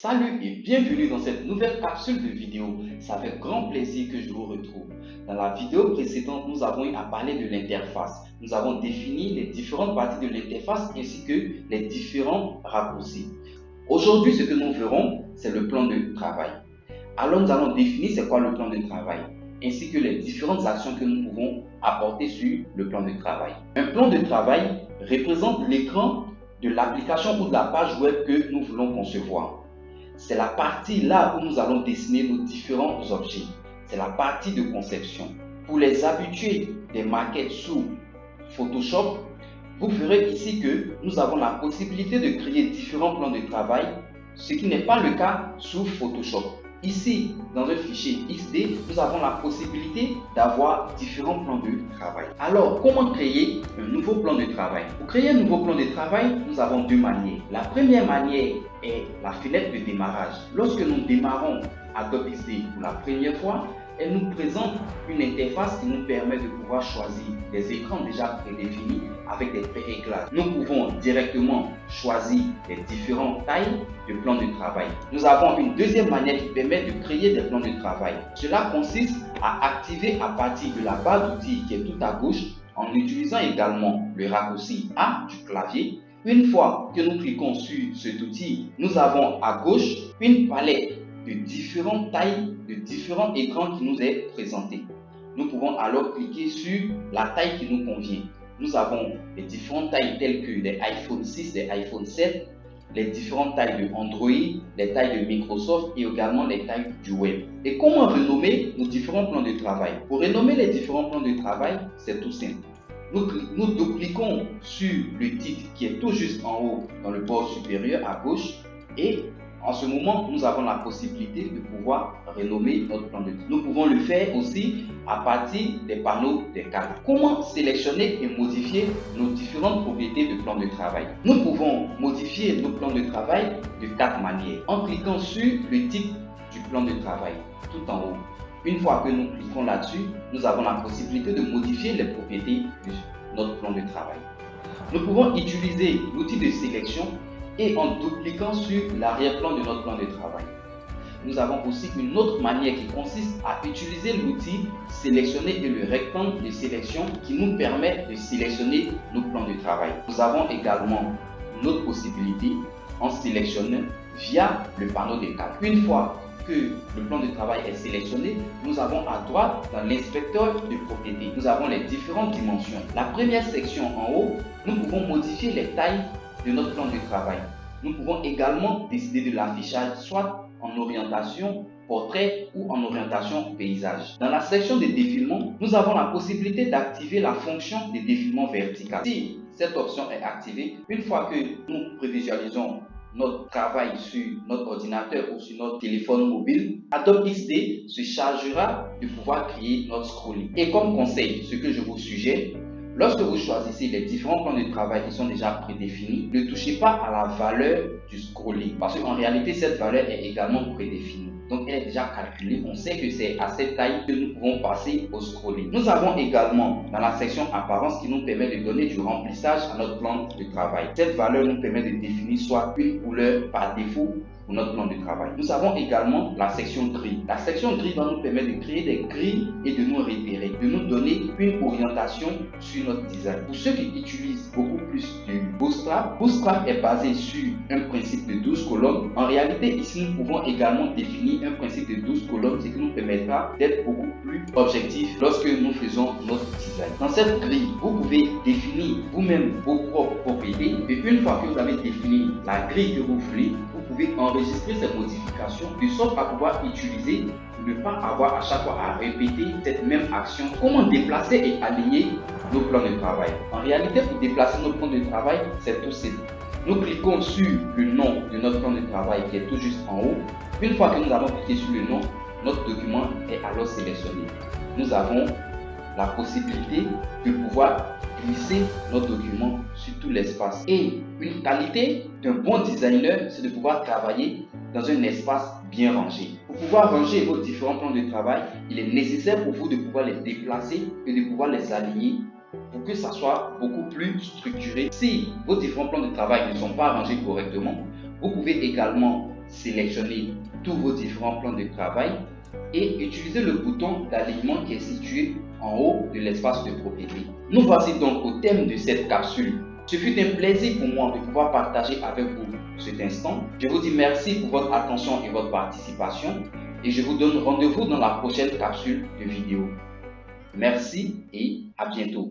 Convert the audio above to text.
Salut et bienvenue dans cette nouvelle capsule de vidéo. Ça fait grand plaisir que je vous retrouve. Dans la vidéo précédente, nous avons eu à parler de l'interface. Nous avons défini les différentes parties de l'interface ainsi que les différents raccourcis. Aujourd'hui, ce que nous verrons, c'est le plan de travail. Alors, nous allons définir c'est quoi le plan de travail ainsi que les différentes actions que nous pouvons apporter sur le plan de travail. Un plan de travail représente l'écran de l'application ou de la page web que nous voulons concevoir. C'est la partie là où nous allons dessiner nos différents objets. C'est la partie de conception. Pour les habitués des maquettes sous Photoshop, vous verrez ici que nous avons la possibilité de créer différents plans de travail, ce qui n'est pas le cas sous Photoshop. Ici, dans un fichier XD, nous avons la possibilité d'avoir différents plans de travail. Alors, comment créer un nouveau plan de travail? Pour créer un nouveau plan de travail, nous avons deux manières. La première manière est la fenêtre de démarrage. Lorsque nous démarrons Adobe XD pour la première fois, elle nous présente une interface qui nous permet de pouvoir choisir des écrans déjà prédéfinis avec des pré-réglages. Nous pouvons directement choisir les différentes tailles de plans de travail. Nous avons une deuxième manière qui permet de créer des plans de travail. Cela consiste à activer à partir de la barre d'outils qui est tout à gauche en utilisant également le raccourci A du clavier. Une fois que nous cliquons sur cet outil, nous avons à gauche une palette de différentes tailles, de différents écrans qui nous est présenté. Nous pouvons alors cliquer sur la taille qui nous convient. Nous avons les différentes tailles telles que les iPhone 6, les iPhone 7, les différentes tailles de Android, les tailles de Microsoft et également les tailles du web. Et comment renommer nos différents plans de travail? Pour renommer les différents plans de travail, c'est tout simple. Nous double-cliquons sur le titre qui est tout juste en haut dans le bord supérieur à gauche et en ce moment, nous avons la possibilité de pouvoir renommer notre plan de travail. Nous pouvons le faire aussi à partir des panneaux des cadres. Comment sélectionner et modifier nos différentes propriétés de plan de travail? Nous pouvons modifier nos plans de travail de 4 manières. En cliquant sur le titre du plan de travail, tout en haut. Une fois que nous cliquons là-dessus, nous avons la possibilité de modifier les propriétés de notre plan de travail. Nous pouvons utiliser l'outil de sélection et en double-cliquant sur l'arrière-plan de notre plan de travail. Nous avons aussi une autre manière qui consiste à utiliser l'outil sélectionner et le rectangle de sélection qui nous permet de sélectionner nos plans de travail. Nous avons également une autre possibilité en sélectionnant via le panneau des cadres. Une fois que le plan de travail est sélectionné, nous avons à droite dans l'inspecteur de propriétés, nous avons les différentes dimensions. La première section en haut, nous pouvons modifier les tailles de notre plan de travail. Nous pouvons également décider de l'affichage soit en orientation portrait ou en orientation paysage. Dans la section de défilement, nous avons la possibilité d'activer la fonction de défilement vertical. Si cette option est activée, une fois que nous prévisualisons notre travail sur notre ordinateur ou sur notre téléphone mobile, Adobe XD se chargera de pouvoir créer notre scrolling. Et comme conseil, ce que je vous suggère, lorsque vous choisissez les différents plans de travail qui sont déjà prédéfinis, ne touchez pas à la valeur du scrolling parce qu'en réalité, cette valeur est également prédéfinie. Donc, elle est déjà calculée. On sait que c'est à cette taille que nous pouvons passer au scrolling. Nous avons également dans la section apparence qui nous permet de donner du remplissage à notre plan de travail. Cette valeur nous permet de définir soit une couleur par défaut pour notre plan de travail. Nous avons également la section grille. La section grille va nous permettre de créer des grilles et de nous repérer, de nous donner une orientation sur notre design. Pour ceux qui utilisent beaucoup plus du Bootstrap, Bootstrap est basé sur un principe de 12 colonnes. En réalité, ici, nous pouvons également définir un principe de 12 colonnes, ce qui nous permettra d'être beaucoup plus objectif lorsque nous faisons notre design. Dans cette grille, vous pouvez définir vous-même vos propres propriétés et une fois que vous avez défini la grille que vous voulez, vous pouvez enregistrer ces modifications de sorte à pouvoir utiliser, ne pas avoir à chaque fois à répéter cette même action. Comment déplacer et aligner nos plans de travail? En réalité, pour déplacer nos plans de travail, c'est tout simple. Nous cliquons sur le nom de notre plan de travail qui est tout juste en haut. Une fois que nous avons cliqué sur le nom, notre document est alors sélectionné. Nous avons la possibilité de pouvoir glisser notre document sur tout l'espace. Et une qualité d'un bon designer, c'est de pouvoir travailler dans un espace bien rangé. Pour pouvoir ranger vos différents plans de travail, il est nécessaire pour vous de pouvoir les déplacer et de pouvoir les aligner pour que ça soit beaucoup plus structuré. Si vos différents plans de travail ne sont pas rangés correctement, vous pouvez également sélectionnez tous vos différents plans de travail et utilisez le bouton d'alignement qui est situé en haut de l'espace de propriété. Nous voici donc au thème de cette capsule. Ce fut un plaisir pour moi de pouvoir partager avec vous cet instant. Je vous dis merci pour votre attention et votre participation et je vous donne rendez-vous dans la prochaine capsule de vidéo. Merci et à bientôt.